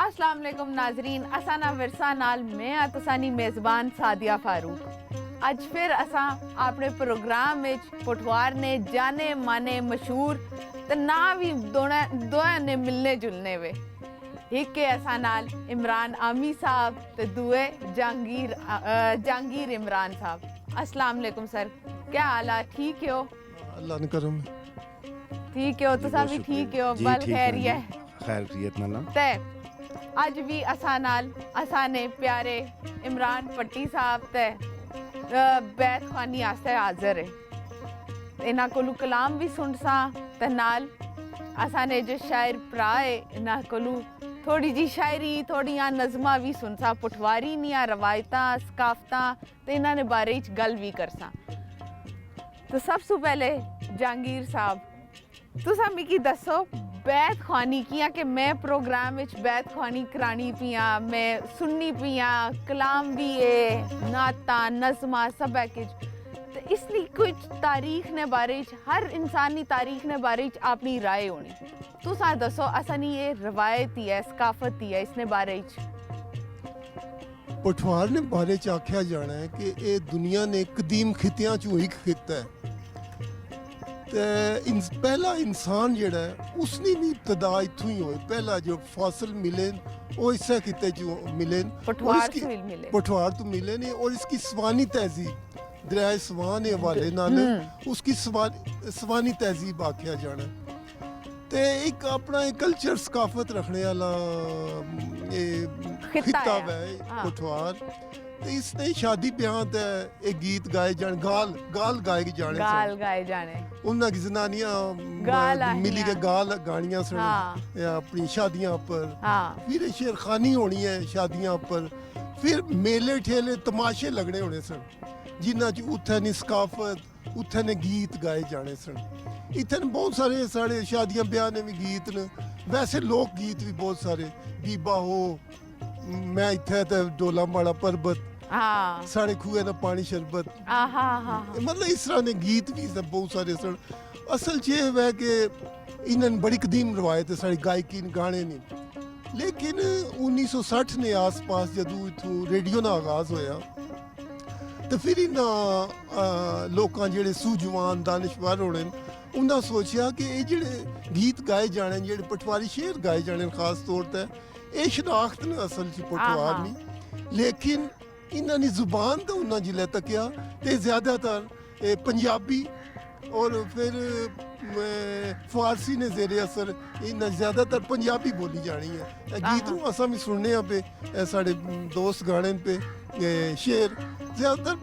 अस्सलाम वालेकुम नाजरीन, असाना विरसा नाल मैं तुसानी मेज़बान सादिया फारूक। अज फिर असा अपने प्रोग्राम में पठवार ने जाने माने मशहूर ते ना भी दोया ने मिलने जुलने वे। एक के असा नाल इमरान आमी साहब ते दुए जहांगीर इमरान साहब। अस्सलाम वालेकुम सर, क्या हाल है? ठीक हो? अल्लाह ने करम ठीक हो? तुसा भी ठीक हो? बल खैरियत है? खैरियत नाल ते अज भी असा नाल असा ने प्यारे इमरान पट्टी साहब ते बैत खानी आस्ते हाजिर है। इन्हां कोलू कलाम भी सुनसा ते नाल असा ने जो शायर भरा है इन्हां कोलू थोड़ी जी शायरी थोड़ियां नज़मां भी सुनसा, पठवारी निया रवायतां सकाफतां ते इन्हां ने बारे च गल भी करसा। तो सब तो पहले जहांगीर साहब तुसा मिगी दसो बैत खानी कियां कि मैं प्रोग्राम विच बैत खानी करानी पियां, मैं सुननी पियां, कलाम भी है, नाता नज़मा सब है किच। तो इसलिए कुछ तारीख ने बारे च हर इंसानी तारीख ने बारे च अपनी राय होनी। तुसा दसो असनी ये रवायत ही है, सकाफत ही है, इसने बारे च पठवार ने बारे च आख्या जाना है कि ये दुनिया ने कदीम खित्तियां चों एक खित्ता है ते पहला इंसान जेड़ा है उसकी भी इब्तदा इत्थों ही होई। पहला जो फासिल मिले वो इसे खित्ते चों मिले, पठवार तो मिले नहीं। और इसकी स्वानी तहजीब दरिया स्वान के हवाले नाल उसकी स्वानी तहजीब आख्या जाना है। ते एक अपना कल्चर सकाफत रखने वाला खित्ता है पठवार। ते इसने शादी ब्याह ते एक गीत गाए जाने, गाल गाए जाने उन्हां की जनानियां मिली के गाल गानियां सन अपनी शादियां पर। फिर शेरखानी होनी है शादियां पर, फिर मेले ठेले तमाशे लगने होने सन जिन्हां च उत्थे नी सकाफत उत्थे ने गीत गाए जाने सन। इत्थे बहुत सारे साढ़े शादियां ब्याह ने भी गीत न, वैसे लोक गीत भी बहुत सारे, बीबा हो मैं इत्थे ते डोला माड़ा पर्बत साढ़े खूहे दा पानी शरबत, मतलब इस तरह ने गीत भी बहुत सारे सन। असल च यह है कि इन्हें बड़ी कदीम रवायत है साड़ी गायकी गाने ने। लेकिन 1960 ने आस पास जदों इत्थों रेडियो का आगाज होया तो फिर इन्हां लोकां जेह्ड़े सूझवान दानिशवर होने उन्हें सोचा कि ये जेह्ड़े गीत गाए जाने, जेह्ड़े पठवारी शेर गाए जाने खास तौर पर ये शनाख्त ने असल च पठवार नहीं। लेकिन इन्होंने जुबान तो उन्हें जिले तकिया तो ज़्यादातर पंजाबी और फिर फारसी ने जेरे असर इन्हें ज़्यादातर पंजाबी बोली जानी है। गीत असा भी सुनने पे साढ़े दोस्त गाने पे शेर ज़्यादातर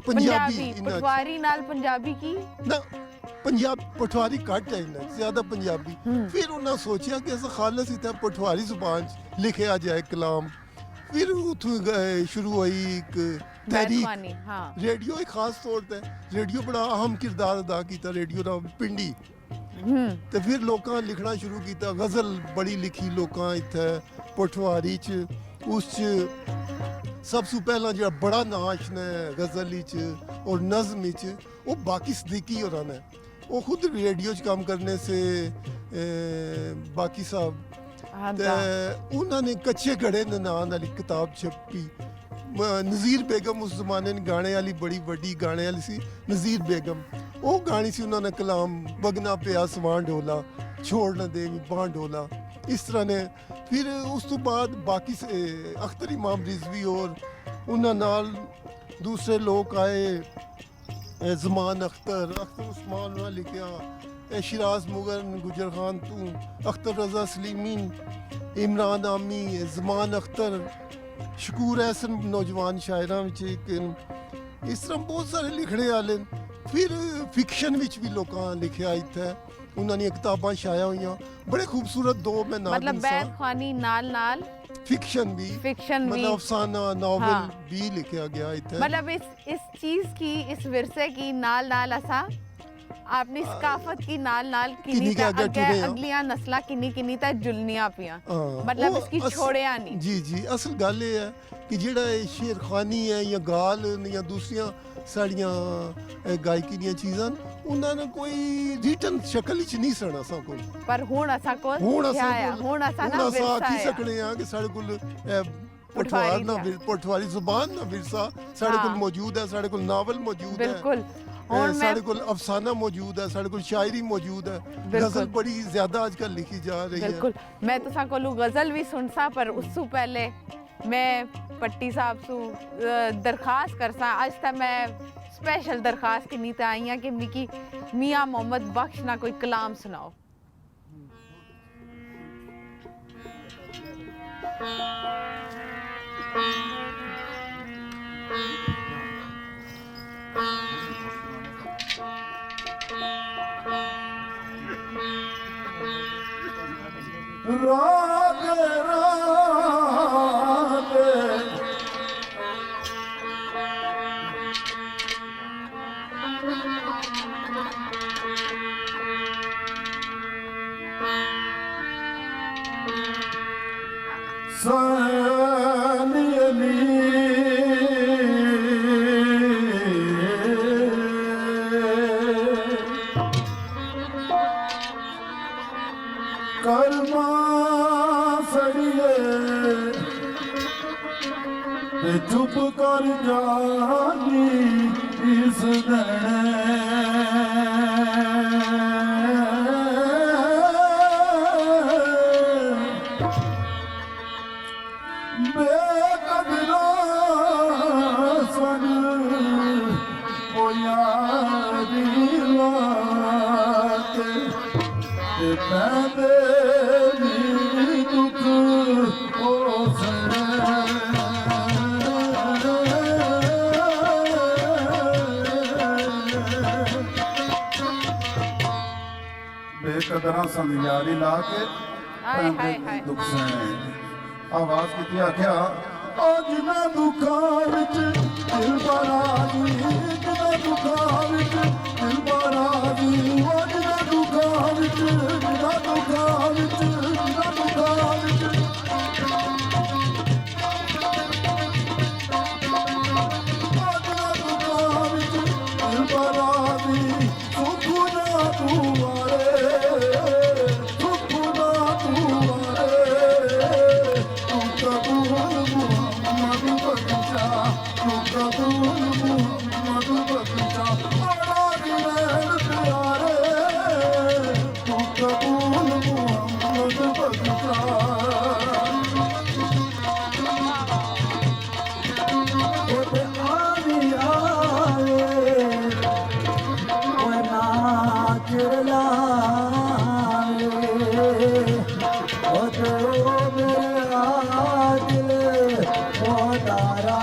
पंजाबी पठवारी नाल पंजाबी की ना पंजाब पठवारी घट है इन्हें ज़्यादा पंजाबी। फिर उन्हें सोचा कि अस खालस इतना पठवारी जुबान लिखा जाए कलाम। फिर उतों शुरू हुई एक तहरीक रेडियो एक खास तौर पर रेडियो बड़ा अहम किरदार अदा किया रेडियो का पिंडी। तो फिर लोगों लिखना शुरू किया, गज़ल बड़ी लिखी लोगों इत्थे पठवारी च। उस सबसे पहला जो बड़ा नाच ने गज़ल और नज़म वो बाकी सदीकी होरा ने, वो खुद रेडियो च काम करने से बाकी साहब उन्होंने कच्चे घड़े नाम वाली किताब छपी। नज़ीर बेगम उस जमाने ने गाने वाली बड़ी बड़ी गाने वाली सी नज़ीर बेगम, वो गानी सी उन्होंने कलाम बगना पिया सवान ढोला छोड़ न दे बां ढोला इस तरह ने। फिर उस तो बाद बाकी अख्तर इमाम रिजवी और उन्होंने नाल दूसरे लोग आए, ज़मान अख्तर उस्मान ने लिखा, शिराज मुगल गुजर खान तू, अख्तर रजा सलीमीन, इमरान आमी, ज़मान अख्तर, शकूर एहसन नौजवान शायरां इस तरह बहुत सारे लिखने वाले। फिर फिक्शन विच भी लोकां लिखिया इत्थे उन्होंने किताबां छाया हुई बड़े खूबसूरत दो मैं नाम मतलब बैत खानी नाल फिक्शन भी मतलब अफसाना नॉवल भी लिखा गया इत्थे। मतलब इस चीज की इस विरसे की नाल असा ਆਪਣੀ ਸਕਾਫਤ ਕੀ ਨਾਲ ਕਿੰਨੀ ਕਿੰਨੀ ਕੁ ਤਾਂ ਅੱਗੇ ਅੱਗੇ ਟੁਰੇ ਆ। ਅਗਲੀਆਂ ਨਸਲਾਂ ਕਿੰਨੀ ਤਾਂ ਜੁਲਨੀਆਂ ਪਈਆਂ ਹਾਂ, ਮਤਲਬ ਉਹ ਇਸकी ਅਸ- ਛੋੜਿਆ ਨਹੀਂ ਜੀ ਜੀ ਅਸਲ ਗੱਲ ਇਹ ਹੈ ਕਿ ਜਿਹੜਾ ਇਹ ਸ਼ੇਰਖਾਨੀ ਹੈ ਜਾਂ ਗਾਲ ਜਾਂ ਦੂਸਰੀਆਂ ਸਾਡੀਆਂ ਗਾਇਕੀ ਦੀਆਂ ਚੀਜ਼ਾਂ ਉਹਨਾਂ ਨੇ ਕੋਈ ਰਿਟਨ ਸ਼ਕਲ ਵਿੱਚ ਨਹੀਂ ਸਣਾ ਸਾ ਕੋਲ ਪਰ ਹੁਣ ਅਸਾਂ ਕੋਲ ਹੁਣ ਕਿਆ ਅਸਾਂ ਆ ਕੋਲ ਹੁਣ ਅਸਾਂ ਨਾ ਹੁਣ ਅਸਾਂ ਵਿਰਸਾ ਆਖੀ ਆ ਸਕਣੇ ਆ ਕਿ ਸਾਡੇ ਕੋਲ ਪਟਵਾਰੀ ਪਟਵਾਰੀ ਜ਼ੁਬਾਨ ਦਾ ਵਿਰਸਾ ਸਾਡੇ ਕੋਲ ਹਾਂ। ਮੌਜੂਦ ਹੈ ਸਾਡੇ ਕੋਲ ਨਾਵਲ ਮੌਜੂਦ ਹੈ ਬਿਲਕੁਲ ਹੁਣ ਮੈਂ ਸਾਡੇ ਕੋਲ ਅਫਸਾਨਾ ਮੌਜੂਦ ਹੈ ਸਾਡੇ ਕੋਲ ਸ਼ਾਇਰੀ ਮੌਜੂਦ ਹੈ ਗਜ਼ਲ ਬੜੀ ਜ਼ਿਆਦਾ ਅੱਜ ਕੱਲ੍ਹ ਲਿਖੀ ਜਾ ਰਹੀ ਹੈ ਬਿਲਕੁਲ ਮੈਂ ਤੁਸਾਂ ਕੋਲੋਂ ਗਜ਼ਲ ਵੀ ਸੁਣਸਾ ਪਰ ਉਸ ਤੋਂ ਪਹਿਲੇ ਮੈਂ ਪੱਟੀ ਸਾਹਿਬ ਤੋਂ ਦਰਖਾਸਤ ਕਰਸਾਂ ਅੱਜ ਤਾਂ ਮੈਂ ਸਪੈਸ਼ਲ ਦਰਖਾਸਤ ਕਿੰਨੀ ਤਾਂ ਆਈ ਹਾਂ ਕਿ ਮਿਕੀ ਮੀਆਂ ਮੁਹੰਮਦ ਬਖਸ਼ ਨਾ ਕੋਈ ਕਲਾਮ ਸੁਣਾਓ रात रात ਕਰਮਾ ਸੜੀਏ ਤੇ ਚੁੱਪ ਕਰ ਜਾਨੀ ਇਸ ਬੇਕਦਰਾ ਸਨ ਉਹ ਯਾਰੀ ਲਾਤੇ ਤੇ ਮੈਂ ਬੇਲੀ ਦੁੱਖ ਹੋ ਬੇਕਦਰਾਂ ਸੰਗ ਯਾਰੀ ਲਾ ਕੇ ਹਾਏ ਹਾਏ ਹਾਏ ਦੁੱਖ ਸਹਿਣੇ ਆਵਾਜ਼ ਕੀਤੀ ਆਖਿਆ ਅੱਜ ਮੈਂ ਦੁੱਖਾਂ ਵਿੱਚ ਦਿਲ ਬਰਾਦੀ ਜਿਨਾ ਦੁੱਖਾਂ ਵਿੱਚ ਦਿਲ ਬਰਾਦੀ ਅੱਜ ਮੈਂ ਦੁੱਖਾਂ ਵਿੱਚ ਜਿਨਾ ਦੁੱਖਾਂ ਵਿੱਚ ਜਿਨਾ ਦੁੱਖਾਂ ਵਿੱਚ ਅੱਜ ਮੈਂ ਦੁੱਖਾਂ ਵਿੱਚ ਦਿਲ ਬਰਾਦੀ ਸੁੱਖ ਨਾ ਤੂੰ ਆਏ ਸੁੱਖ ਨਾ ਤੂੰ ਆਏ ਤੂੰ ਕਬੂਲ ਮੁਹੰਮਦ ਬਖਸ਼ਾ ਤੂੰ ਕਬੂਲ ਮੁਹੰਮਦ ਬਖਸ਼ਾ ਬੜਾ ਦਿਲ ਪਿਆਰੇ ਤੂੰ ਕਬੂਲ ਮੁਹੰਮਦ ਬਖਸ਼ਾ ਉਹਦੇ ਆਵੀ ਆਏ ਉਹ ਨਾਚ ਲਾਏ ਉਹ ਮੇਰਾ ਦਿਲ ਉਹ ਤਾਰਾ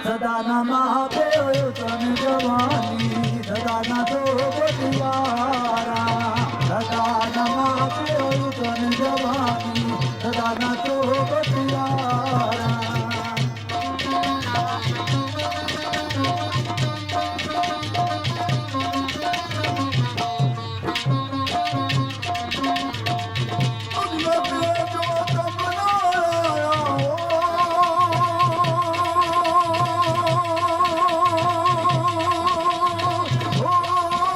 ਸਦਾਨਾ ਮਾਪੇ ਹੋਇ ਤਨ ਜਵਾਨੀ ਸਦਾਨਾ ਤੋਂ ਬਤਿਆਰਾ ਸਦਾਨਾ ਮਾਪੇ ਹੋਇ ਤਨ ਜਵਾਨੀ ਸਦਾਨਾ ਤੋਂ ਬਤਿਆਰਾ Oh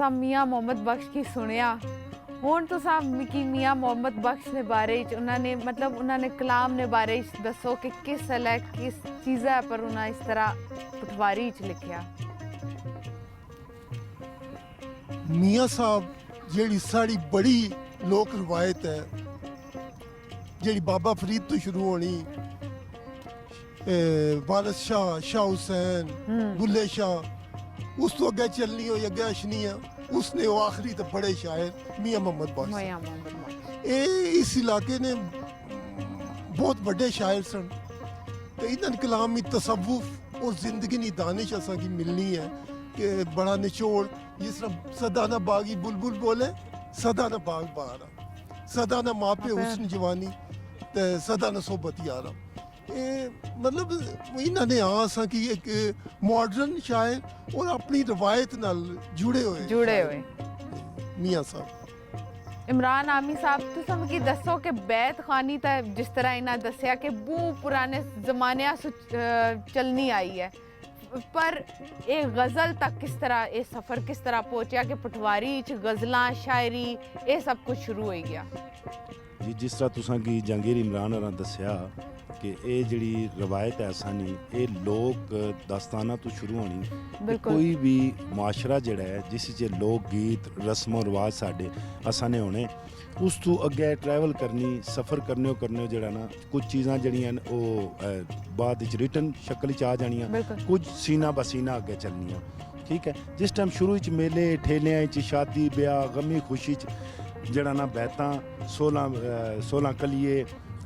तुसा मियाँ मोहम्मद बख्श की सुनिया ਹੁਣ ਤੁਸੀਂ ਮਿਕੀ ਮੀਆਂ ਮੁਹੰਮਦ ਬਖਸ਼ ਦੇ ਬਾਰੇ ਚ ਉਹਨਾਂ ਨੇ ਮਤਲਬ ਉਹਨਾਂ ਨੇ ਕਲਾਮ ਦੇ ਬਾਰੇ ਚ ਦੱਸੋ ਕਿ ਕਿਸ ਹੈ ਕਿਸ ਚੀਜ਼ਾਂ ਪਰ ਉਹਨਾਂ ਇਸ ਤਰ੍ਹਾਂ ਪਟਵਾਰੀ ਚ ਲਿਖਿਆ ਮੀਆਂ ਸਾਹਿਬ ਜਿਹੜੀ ਸਾਡੀ ਬੜੀ ਲੋਕ ਰਵਾਇਤ ਹੈ ਜਿਹੜੀ ਬਾਬਾ ਫਰੀਦ ਤੋਂ ਸ਼ੁਰੂ ਹੋਣੀ ਵਾਰਿਸ ਸ਼ਾਹ ਹੁਸੈਨ ਬੁੱਲੇ ਸ਼ਾਹ ਉਸ ਤੋਂ ਅੱਗੇ ਚੱਲਣੀ ਹੋਈ ਅੱਗੇ ਅਸ਼ਨੀਆ उसने वो आखिरी तो बड़े शायर मियाँ मोहम्मद बख्श इस इलाके ने बहुत बड़े शायर सन तो इन्हन कलाम में तसव्वुफ और जिंदगी नी दानिश असा की मिलनी है कि बड़ा निचोड़ जिस तरह सदा ना बागी बुलबुल बोले सदा ना बाग बहारा सदा ना मापे हुस्न जवानी ते सदा ना सोबत यारा मतलब इन्होंने आसा कि एक मॉडर्न शायर और अपनी रवायत नाल जुड़े हुए मियाँ साहब इमरान आमी साहब तुम की दसो कि बैत खानी तो जिस तरह इन्हें दसिया कि बहुत पुराने जमाने चलनी आई है पर ये गज़ल तक किस तरह ये सफ़र किस तरह पहुंचा कि पटवारी च गज़लां शायरी ये सब कुछ शुरू हो गया जी जिस तरह तुसां की जहांगीर इमरान होरां दस्सिया कि ये जिहड़ी रवायत है असानी ये लोक दास्ताना तो शुरू होनी कोई भी मुआशरा जिहड़ा है जिस च लोक गीत रस्मो रिवाज साडे असाने होने उस तो अगे ट्रैवल करनी सफ़र करने जिहड़ा ना कुछ चीज़ां जिहड़ियां ओह बाद विच रिटन शक्ल च आ जानियां कुछ सीना बसीना अगे चलनियां ठीक है जिस टाइम शुरू च मेले ठेलियां च शादी ब्याह गमी खुशी च जिहड़ा ना बैतां 16 कलिए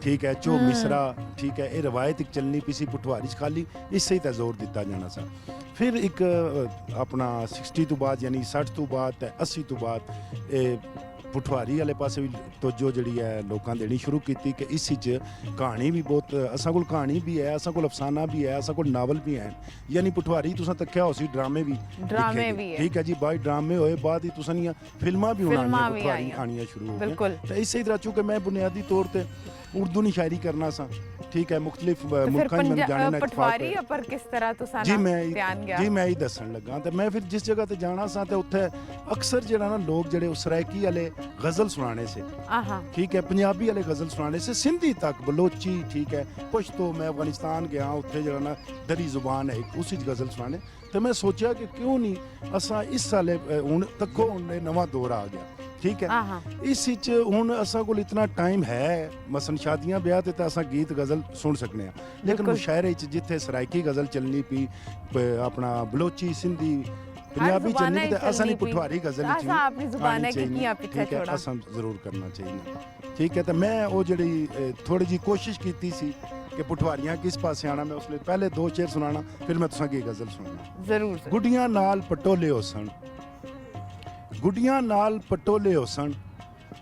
ठीक है चो मिसरा ठीक है ये रवायत एक चलनी पीसी पटवारी खाली इससे ही जोर दिता जाना सा फिर एक अपना 60 तो बाद यानी 60 तो बाद 80 तो बाद पटवारी वाले पास भी तवज्जो जी है लोगों देनी शुरू की कि इस कहानी भी बहुत असा को कहानी भी है असा को अफसाना भी है असा को नावल भी है यानी पटवारी तुसा तक्या हो सी ड्रामे भी ठीक है जी बाद ड्रामे होए बाद ही तुसा फिल्मां भी आनियां शुरू हो गई तो इस तरह चूंकि मैं बुनियादी तौर पर उर्दू नी शायरी करना सा ठीक है मुख्तलिफ मुल्कां में जाने पटवारी पर किस तरह तुसा जी मैं ही दसन लगा तो मैं फिर जिस जगह ते जाना सा ते उत्थे अक्सर जेड़ा ना लोग जेड़े सराइकी वाले गजल सुनाने से ठीक है पंजाबी वाले गजल सुनाने से सिंधी तक बलोची ठीक है पश्तो मैं अफगानिस्तान गया उत्थे जेड़ा ना दरी जुबान है उसी गजल सुनाने तो मैं सोचा कि क्यों नहीं असा इस साले हुण तको नवा दौर आ गया ठीक है इस हुण असा कोल इतना टाइम है मसन शादियां ब्याह ते असा गीत गजल सुन सकने लेकिन मुशायरे च जिथे सराइकी गजल चलनी पी अपना बलोची सिंधी पंजाबी चलनी ते असा नहीं पटवारी गजल अपनी जुबान है कि किया पीछे छोड़ा असा जरूर करना चाहिए ठीक है तो मैं वो जड़ी थोड़ी जी कोशिश की सी कि पटवारियां किस पासे आना मैं उसने पहले 2 शेर सुनाना फिर मैं तुसा की गजल सुनाना जरूर गुडियां नाल पटोले होसन गुडियां नाल पटोले होसन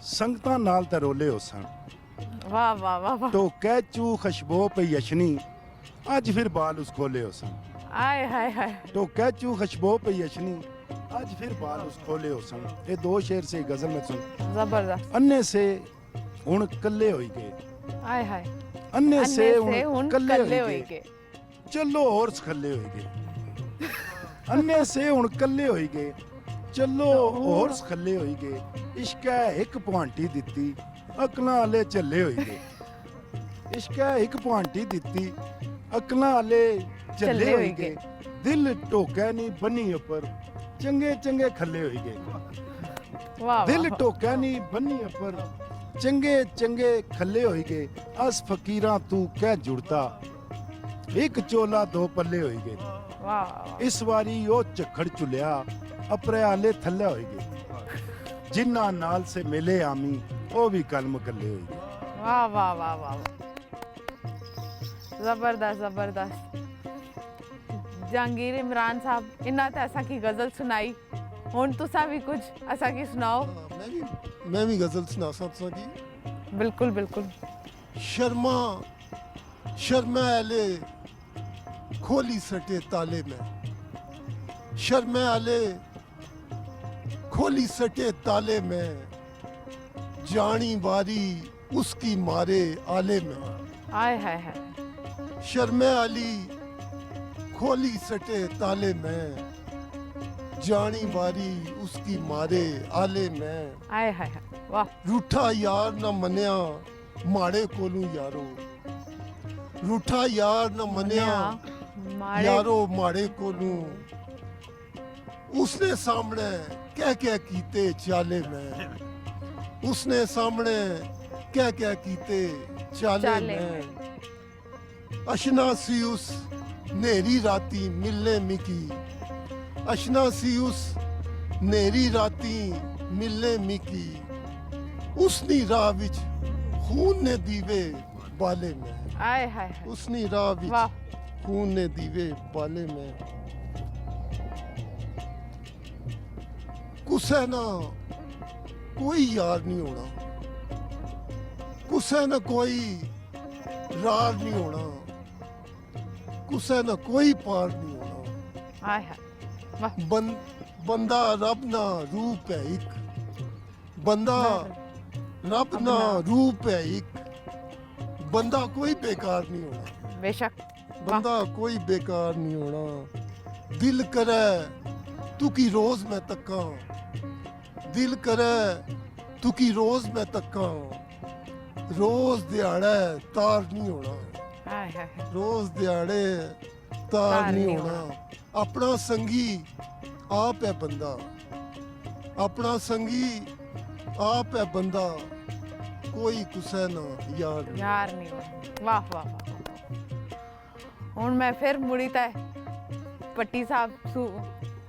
संगतां नाल तरोले होसन वाह वाह वाह वाह तो कैचू खुशबो पे यशनी आज फिर बाल उस खोले होसन आय हाय हाय तो कैचू खुशबो पे यशनी आज फिर बाल उस खोले होसन ये 2 शेर से गजल में सुन जबरदस्त अन्ने से हुण कल्ले होई गए आय हाय अन्ने से हुण कल्ले होई गए चलो और खल्ले होई गए अन्ने से हुण कल्ले होई गए चलो और खल्ले होई गए इश्क एक भांटी दित्ती अकलां आले झल्ले होई गए इश्क एक भांटी दित्ती अकलां आले झल्ले होई गए दिल टोकै नहीं बनी उपर चंगे चंगे खल्ले होई गए दिल टोकै नहीं बनी उपर चंगे चंगे खल्ले होई गए अस फकीरां तू कह जुड़ता एक चोला 2 पल्ले होई गए इस बारी ओ झखड़ चुलिया अपरे आले थल्ले होई गए जिन्ना नाल से मिले आमी ओ भी कल मकल्ले होई गए वाह वाह वाह वाह जबरदस्त जबरदस्त जहांगीर इमरान साहब इन्ना तो ऐसा की गजल सुनाई हुण तुसा भी कुछ ऐसा की सुनाओ मैं भी गजल सुना सकता की बिल्कुल बिल्कुल शर्मा शर्मा आले खोली सटे ताले में शर्मा आले खोली सटे ताले में जानी वारी उसकी मारे आले में आय हाय हाय शर्मा अली खोली सटे ताले में जानी बारी उसकी मारे आले मैं ਆਏ ਹਾਏ ਹਾਏ ਵਾਹ रूठा यार न मन्या माड़े कोलू यारो रूठा यार न मन्या ਮਾੜੇ यारो माड़े कोलू उसने सामने क्या कीते चाले मैं उसने सामने क्या कीते चाले चाले मैं अशना सी उस नेरी राती मिलने मिकी अशना सी उस नेरी राती मिलने मिकी उसनी राह विच खून ने दीवे बाले में ਆਏ ਹਾਏ ਹਾਏ उसनी राह विच ਵਾਹ खून ने दीवे बाले में कुसै ना कोई यार नहीं होना कुसै ना कोई रार नहीं होना कुसै ना कोई पार नहीं होना ਆਏ ਹਾਏ ਵਾਹ बंदा रब ना रूप है एक बंदा रब ना रूप है एक बंदा कोई बेकार नहीं होना ਬੇਸ਼ੱਕ ਵਾਹ बंदा कोई बेकार नहीं होना दिल करे तू की रोज मैं तक्का दिल करे तू की रोज मैं तक्का रोज दिहाड़े तार नहीं होना ਆਏ ਹਾਏ ਹਾਏ रोज दिहाड़े तार नहीं होना अपना संगी आप है बंदा अपना संगी आप है बंदा कोई कुसै ना यार नहीं। ਯਾਰ ਨਹੀਂ ਹੋਣਾ। ਵਾਹ ਵਾਹ ਵਾਹ ਹੁਣ ਮੈਂ ਫਿਰ ਮੁੜੀ ਤਾਂ ਪੱਟੀ ਸਾਹਿਬ ਤੋਂ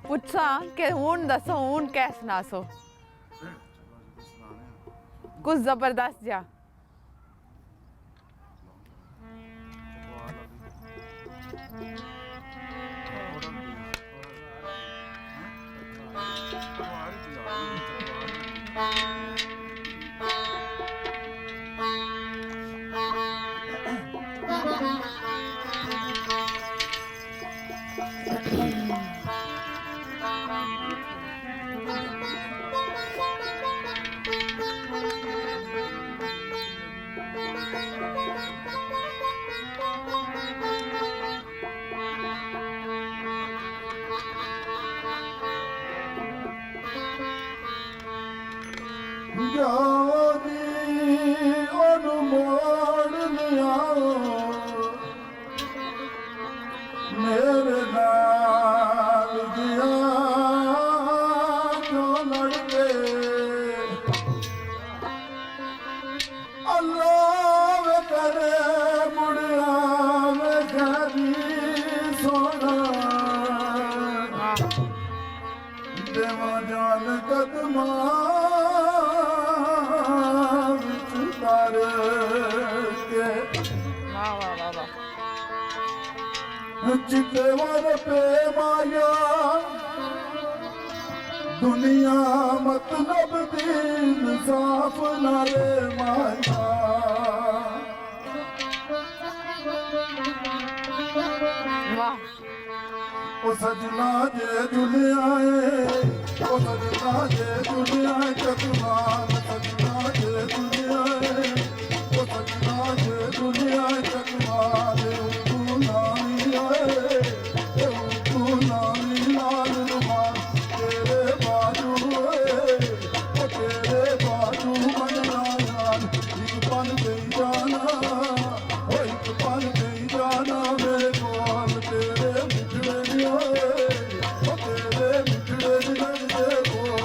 ਪੁੱਛਾਂ ਕਿ ਹੁਣ ਦੱਸੋ ਹੁਣ ਕਿਹ ਸੁਣਾਸੋ ਕੁਝ ਜ਼ਬਰਦਸਤ ਜਿਹਾ ਮੇਰੇ ਨਾਲ ਗਿਆ ਜੋ ਲੜਕੇ ਅੱਲਾ ਵੇ ਕਰੇ ਮੁੜਿਆ ਵੇ ਘਰੀ ਸੋਣਾ ਦੇਵਾ ਜਾਨ ਕਦਮਾਂ ਵਿੱਚ ਤਰ ਕੇ ਵਾਹ ਵਾਹ ਵਾਹ ਵਾਹ जिते वर पे माया दुनिया मतलब दीन साफ नारे माया ਵਾਹ ओ सजना जे दुनियाए ओ सजना जे दुनियाए चकमान सजना जे दुनियाए ओ सजना जे दुनियाए चकमान तू नामी आए तू नामी लाल रुमाल तेरे बाजू ओ तेरे बाजू बनना यार एक पल दे जाना ओ एक पल दे जाना मेरे कोल तेरे मिठड़े नी होए ओ तेरे मिठड़े नी लगदे कोल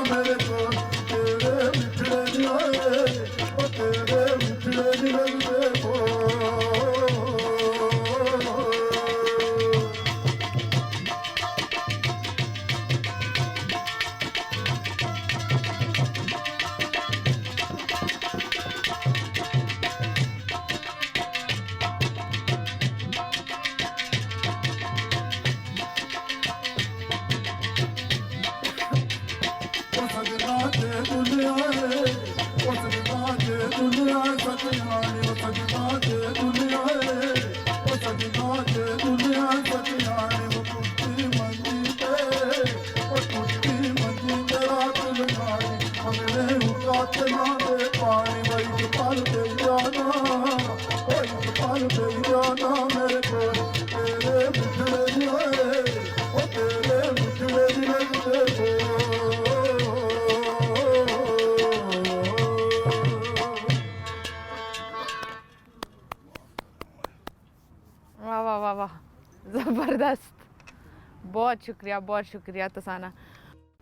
मेरे को तेरे मिठड़े नहीं होए ओ तेरे मिठड़े नहीं लगदे को बहुत शुक्रिया तुसा ना।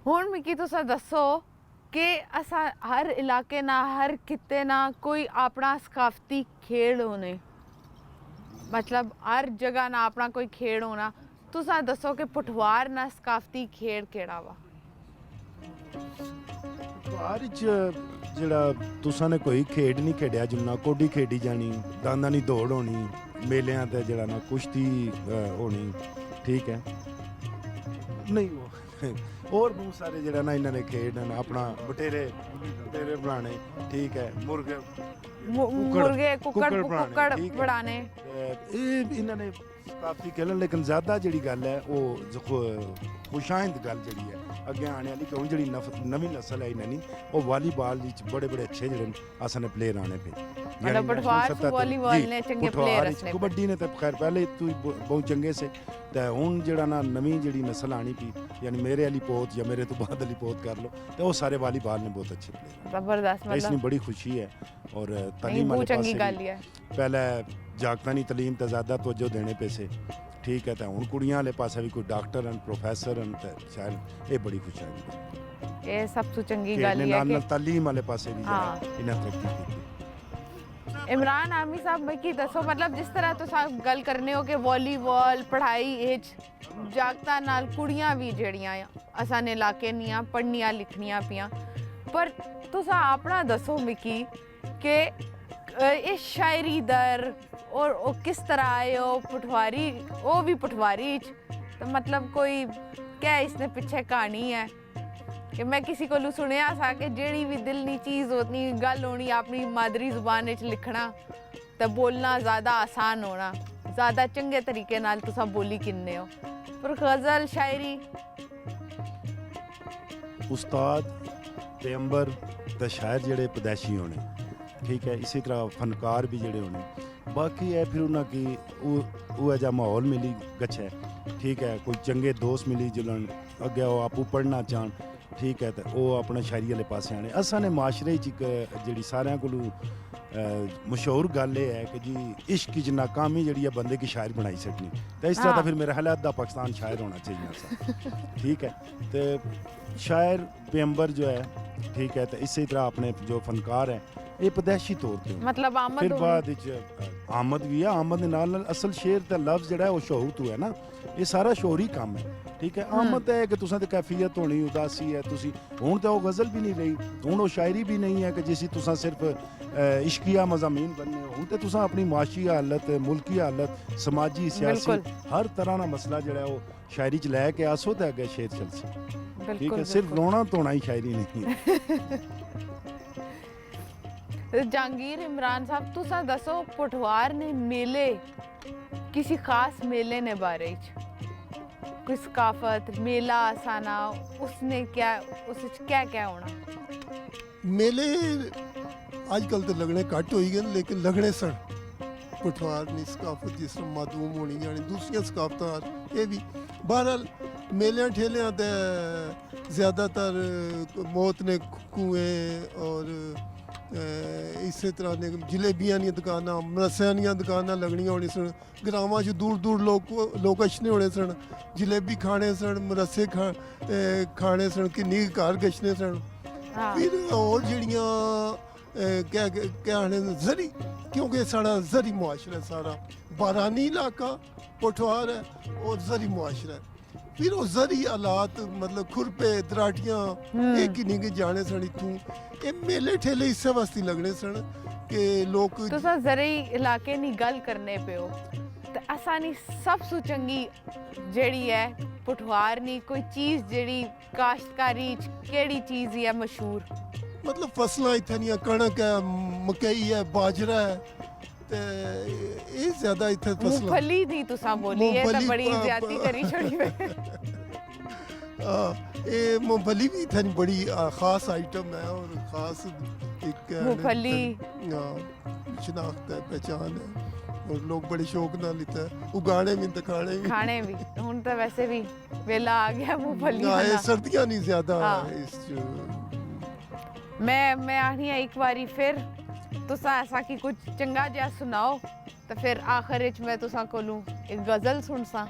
हुण मिकी तुसा दस्सो कि असा हर इलाके ना हर खित्ते ना कोई अपना सकाफती खेल होने, मतलब हर जगह ना अपना कोई खेल होना। तुसा दस्सो कि पठवार ना सकाफती खेल केड़ा वा? ਪਠਵਾਰ 'ਚ ਜਿਹੜਾ ਤੁਸਾਂ ਨੇ ਕੋਈ ਖੇਡ ਨਹੀਂ ਖੇਡਿਆ, ਜਿੰਨਾ ਕੋਡੀ ਖੇਡੀ ਜਾਣੀ, ਦਾਂਦਾਂ ਦੀ ਦੌੜ ਹੋਣੀ, ਮੇਲਿਆਂ ਤੇ ਜਿਹੜਾ ਨਾ ਕੁਸ਼ਤੀ ਹੋਣੀ, ਠੀਕ ਹੈ। ਨਹੀਂ ਹੋਰ ਬਹੁਤ ਸਾਰੇ ਜਿਹੜਾ ਨਾ ਇਹਨਾਂ ਨੇ ਖੇਡ ਨੇ, ਆਪਣਾ ਬਟੇਰੇ ਬਣਾਉਣੇ, ਠੀਕ ਹੈ, ਮੁਰਗੇ ਕੁੱਕੜ ਬਣਾਣੇ, ਇਹ ਇਹਨਾਂ ਨੇ ਕਾਫੀ ਖੇਲਣ। ਲੇਕਿਨ ਜ਼ਿਆਦਾ ਜਿਹੜੀ ਗੱਲ ਹੈ ਉਹ ਖੁਸ਼ਾਇੰਦ ਗੱਲ ਜਿਹੜੀ ਹੈ ਅੱਗੇ ਆने वाली कि ਜਿਹੜੀ ਨਵੀਂ ਨਸਲ ਹੈ ਇਹਨਾਂ ਦੀ, ਉਹ ਵਾਲੀਬਾਲ ਵਿੱਚ ਬੜੇ ਅੱਛੇ ਜਿਹੜੇ ਅਸਾਂ ਪਲੇਅਰ ਆਣੇ ਪਏ। मतलब पठवार से वॉलीबॉल ने चंगे प्लेयर असने, कबड्डी ने तो खैर पहले तो बहुत चंगे से, तो हुण ਜਿਹੜਾ ਨਾ ਨਵੀਂ ਜਿਹੜੀ ਨਸਲ ਆਣੀ ਪਈ, यानी मेरे वाली पोत या मेरे तो बाद वाली पोत कर लो, तो वो सारे वालीबाल ने बहुत अच्छे प्लेयर। जबरदस्त, मतलब इसमें बड़ी खुशी है। और तालीम वाले चंगी पासे गल है। पहले जागतां दी तालीम ते ज़्यादा तवज्जो देने पे से, ठीक है, तो हुण कुड़ियां वाले पासे भी कोई डॉक्टर हैं, प्रोफेसर हैं, तो शायद ये बड़ी खुशी है। ये सब तो चंगी गल है कि तालीम वाले पासे भी इन्हें तरक्की की। इमरान आर्मी साहब मैं की दसो, मतलब जिस तरह तुस गल करने हो कि वॉलीबॉल पढ़ाई एज जागतां नाल कुड़ियां भी जेड़ियां असाने इलाके नियां पढ़नियां लिखनियां पियां, पर तुस अपना दसो मिकी कि ये शायरी दर और किस तरह आए हो पठवारी, वो भी पठवारी तो मतलब कोई क्या इसने पीछे कहानी है कि मैं किसी को सुनिया सा कि जेड़ी भी दिल नी चीज़ होनी गल होनी अपनी मादरी जुबान च लिखना तो बोलना ज़्यादा आसान होना, ज़्यादा चंगे तरीके नाल तुसा बोली किन्ने हो, पर गज़ल शायरी उस्ताद पैगंबर ते शायर जेड़े पैदाइशी होने, ठीक है, इसी तरह फनकार भी जेड़े होने। बाकी है फिर उन्हें की वो जा माहौल मिली गच्छे, ठीक है, कोई चंगे दोस्त मिली जुलन अगे वो आपू पढ़ना चाहन, ठीक है, तो वो अपने शायरी वाले पासे आने। असा ने माशरे च एक जी सारे को मशहूर गल ये है कि जी इश्क की नाकामी जी बंदे की शायर बनाई सकनी, तो इस तरह का फिर मेरे हालात दा पाकिस्तान शायर होना चाहिए सा, ठीक है। तो शायर पैगंबर जो है, ठीक है, तो इसी तरह अपने जो फनकार है ये पैदाइशी तौर पे मतलब आमद, फिर बाद आमद भी है, आमद के नाल असल शेर ते लफ्ज़ जेड़ा है वो शौहर तो है ना, ये सारा शौहरी काम है, ठीक है। आमद है कि तुसां ते कैफियत होनी, उदासी है, तुसी हुण ते वो गज़ल भी नहीं रही, हुण वो शायरी भी नहीं है कि जिसी तुसां सिर्फ इश्किया मज़ामीन बनने हो, हुण ते तुसां अपनी माशी हालत, मुल्की हालत, समाजी सियासी हर तरह का मसला जेड़ा है वो शायरी च लैके आसो ते अगे शेर चलसी, ठीक है। सिर्फ रोना धोना ही शायरी नहीं है। जहांगीर इमरान साहब तुसा दसो पठवार ने मेले किसी खास मेले ने बारे कोई सकाफत मेला आसाना उसने क्या उस क्या होना? मेले आजकल तो लगने घट हो गए, लेकिन लगने सन पठवार नी सकाफत जिस तरह मादूम होनी जानी दूसरिया सकाफत ये भी। बहरहाल मेलियां ठेलियां ते ज़्यादातर मौत ने कुएं और इस तरह ने जलेबियां दी दुकानां, मरसियां दी दुकानां लगनियां होनी सन। ग्रामां च दूर लोग गछने होने सन, जलेबी खाने सन, मरसे खाने सन, किन्नी घर गछने सन। फिर और जड़ियां क्या आने जरी, क्योंकि साढ़ा जरी मुआशरा है, सारा बारानी इलाका पठवार है और जरी मुआशरा है। फिर वो जरी हालात मतलब खुरपे दराटियां एक ही नहीं जाने सन इतों, ये मेले ठेले इस वास्ते लगने सन कि लोग तुसा जरी इलाके नी गल करने पे हो तो असानी सबसे चंगी जेड़ी है पठवार नी कोई चीज़ जेड़ी काश्तकारी केड़ी चीज़ है मशहूर? मतलब फसलां इत्थै कणक है, मकई है, बाजरा है, ते ये ज्यादा इत्थै फसलां। मूंगफली दी तुसा बोली है तो बड़ी ज्यादती करी छोड़ी में। ये मूंगफली भी इत्थै बड़ी खास आइटम है और खास एक मूंगफली शनाख्त है, पहचान है और लोग बड़े शौक नाल इत्थै उगाने भी ते खाने भी। हुण तो वैसे भी वेला आ गया मूंगफली दा, ये सर्दियां नहीं ज्यादा इस मैं आखनी है एक बारी फिर तुसा ऐसा कि कुछ चंगा जिहा सुनाओ तो फिर आखिर च मैं तुसा कोलू एक गज़ल सुन सा।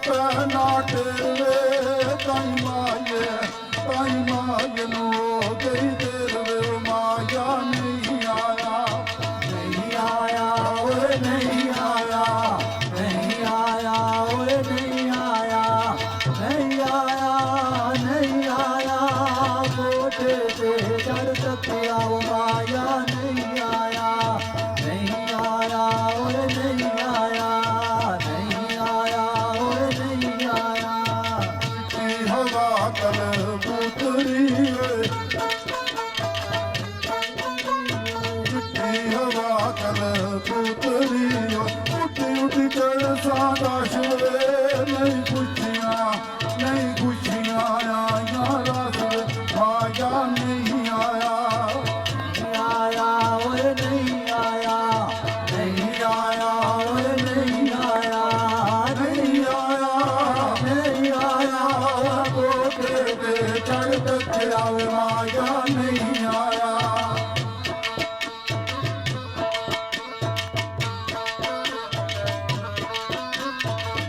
ਪੈਣਾ ਤੇਰੇ ਤਾਈ ਮਾਏ ਨੂੰ ਗਈ ਤੇਰੇ ਮਾਇਆ ਨਹੀਂ ਆਇਆ ਓਏ ਨਹੀਂ ਆਇਆ ਨਹੀਂ ਆਇਆ ਓਏ ਨਹੀਂ ਆਇਆ ਨਹੀਂ ਆਇਆ ਨਹੀਂ ਆਇਆ ਕੋਠੇ ਤੇ ਚੜ ਸਕਿਆ ਉਹ ਮਾਇਆ ਨਹੀਂ ਆਇਆ ਨਹੀਂ ਆਇਆ ਓਏ ਨਹੀਂ ਆਇਆ ਨਹੀਂ ਆਇਆ ਓਏ ਨਹੀਂ ਆਇਆ ਕੀ ਹਵਾ ਕਲ ਪੁੱਤਰੀ ਓਏ ਕੀ ਹਵਾ ਕਲ ਪੁੱਤਰੀ ਉੱਠੀ ਉੱਠੀ ਚੜ ਸਾਦਾ ਸ਼ਵੇ ਨਹੀਂ ਪੁੱਛਿਆ ਆਇਆ ਰਸ ਆਇਆ ਨਹੀਂ ਆਇਆ ਓਏ ਨਹੀਂ ਆਇਆ ਨਹੀਂ ਆਇਆ ਓਏ ਨਹੀਂ ਆਇਆ ਨਹੀਂ ਆਇਆ ਨਹੀਂ ਆਇਆ ਕੋਠੇ ਤੇ ਚੜ ਤੱਕਿਆ ਮਾਇਆ ਨਹੀਂ ਆਇਆ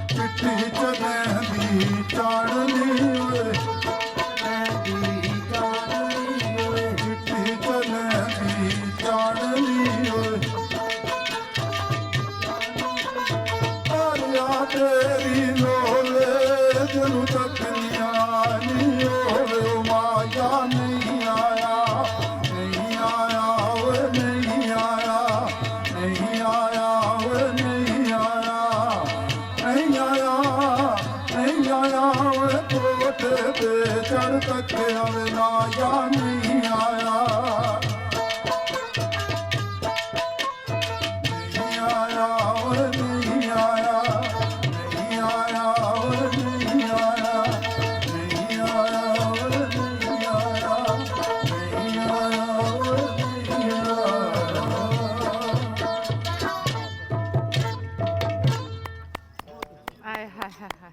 ਚਿੱਟੀ ਚਦੈਂਦੀ ਚਾੜਨੀ ਓਏ ਚਿੱਟੀ ਚਦੈਂਦੀ ਚਾੜਨੀ ਓਏ ਆਲਿਆ ਤੇਰੀ ਲੋਲੇ ਜਨੂੰ ਤੱਕਨੀਆਂ ਨੀ ਓਏ ਮਾਇਆ ਨਹੀਂ ਆਇਆ ਨਹੀਂ ਆਇਆ ਓਏ ਨਹੀਂ ਆਇਆ ਨਹੀਂ ਆਇਆ ਓਏ ਨਹੀਂ ਆਇਆ ਨਹੀਂ ਆਇਆ ਨਹੀਂ ਆਇਆ ਓਏ ਕੋਠੇ ਤੇ ਚੜ ਤੱਕਿਆ ਵੇ ਮਾਇਆ ਨਹੀਂ ਆਇਆ ਨਹੀਂ ਆਇਆ ਓਏ ਨਹੀਂ ਆਇਆ ਨਹੀਂ ਆਇਆ ਓਏ ਨਹੀਂ ਆਇਆ ਨਹੀਂ ਆਇਆ ਓਏ ਨਹੀਂ ਆਇਆ ਨਹੀਂ ਆਇਆ ਓਏ ਨਹੀਂ ਆਇਆ आय हाय हाय हाय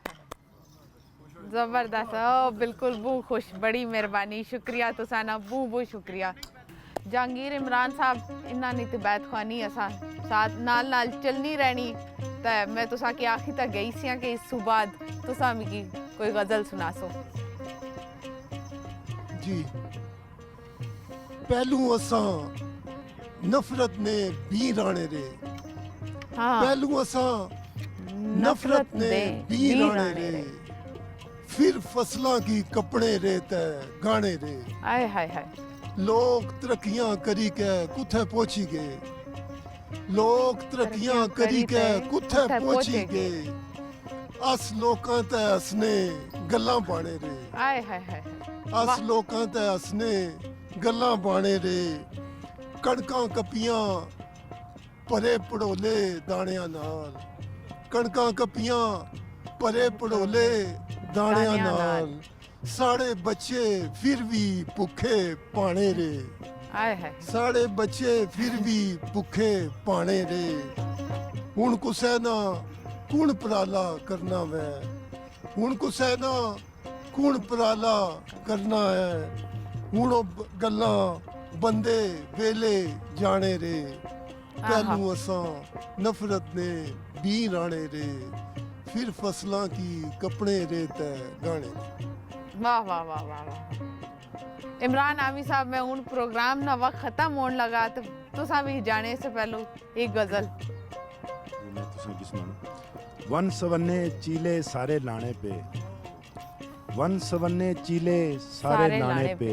जबरदस्त ओ बिल्कुल बहुत खुश बड़ी मेहरबानी शुक्रिया तुसाना बहुत शुक्रिया जहांगीर इमरान साहब इन्ना नहीं तो बैतखानी असा साथ नाल चलनी रहनी तो मैं तुसा के आखिर तक गई सी कि इस सुबाद तुसा मिगी कोई गजल सुना सो जी पहलू असां नफरत ने बी राणे रे हाँ पहलू असां नफरत ने बी राणे रे फिर फसलां की कपड़े रे ते गाने रे आय हाय हाय लोग तरक्कियां करी के कुत्थे पहुंची गए लोग तरक्कियां करी के कुत्थे पहुंची गए अस लोकां ते हसने गल्लां बाणे रे आय हाय हाय अस लोकां ते हसने गल्लां बाणे रे कणकां कपियां परे पड़ोले दाणियां नाल कणकां कपियां परे पड़ोले दाणियां नाल साढ़े बच्चे फिर भी भुखे पाने रे आय हाय साढ़े बच्चे फिर भी भुखे पाने रे हुण कुसै ना कुण पराला करना वै हुण कुसै ना कुण पराला करना है हुण ओ गल्लां बंदे वेले जाने रे पहलू असां नफरत ने बी राणे रे फिर फसलां की कपड़े रे ते गाने वाह वाह वाह वाह वाह इमरान आमी साहब मैं हूँ प्रोग्राम ना वक्त खत्म होने लगा तो तुसा भी जाने से पहले एक गजल मैं तुसा की सुनाऊं वन सवन्ने चीले सारे लाने पे वन सवन्ने चीले सारे लाने पे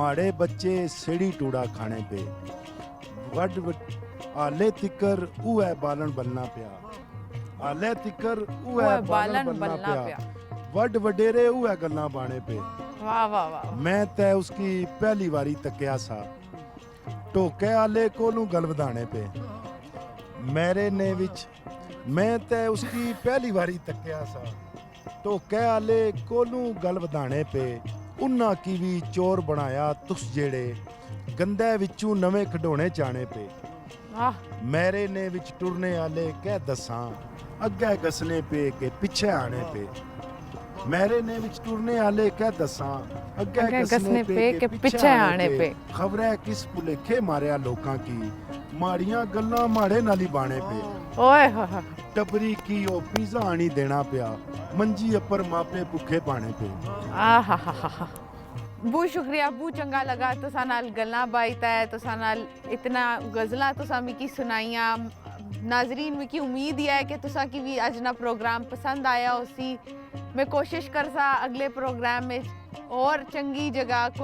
माड़े बच्चे सेड़ी टूड़ा खाने पे वड आले तिकर उए बालन बनना पिया आले तिकर उए बालन बनना पिया वड वडेरे उए गल्लां बाणे पे वाह वाह वाह मैं तै उसकी पहली वारी तकिया सा ढोके आले कोलू गल वधाने पे मेरे ने विच मैं तै उसकी पहली वारी तकिया सा ढोके आले कोलू गल वधाने पे उन्ना की भी चोर बनाया तुस जेड़े गंदे विचू नवे खडोने चाने पे वाह मेरे ने विच टुरने आले कह दसां अग्गे गसने पे के पीछे आने पे मेरे ने विच टुरने आले कह दसां अग्गे गसने पे के पीछे आने पे खबरें किस भुलेखे मारिया लोकां की माड़ियां गल्लां माड़े नाली बाणे पे ਓਏ ਹੋ ਹੋ ਟੱਬਰੀ ਕੀ ਉਹ ਪੀਜ਼ਾ ਆਣੀ ਦੇਣਾ ਪਿਆ ਮੰਜੀ ਉੱਪਰ ਮਾਪੇ ਭੁੱਖੇ ਪਾਣੇ ਪਏ ਆਹਾਹਾਹਾ ਬਹੁਤ ਸ਼ੁਕਰੀਆ ਬਹੁਤ ਚੰਗਾ ਲੱਗਾ ਤੁਸਾਂ ਨਾਲ ਗੱਲਾਂ ਬਾਤਾਂ ਹੈ ਤੁਸਾਂ ਨਾਲ ਇਤਨਾ ਗਜ਼ਲਾਂ ਤੁਸਾਂ ਮਿਕੀ ਸੁਣਾਈਆਂ नाजरीन मिकी उम्मीद है कि तुसा की भी अज ना प्रोग्राम पसंद आया उसी मैं कोशिश करसा अगले प्रोग्राम में और चंगी जगह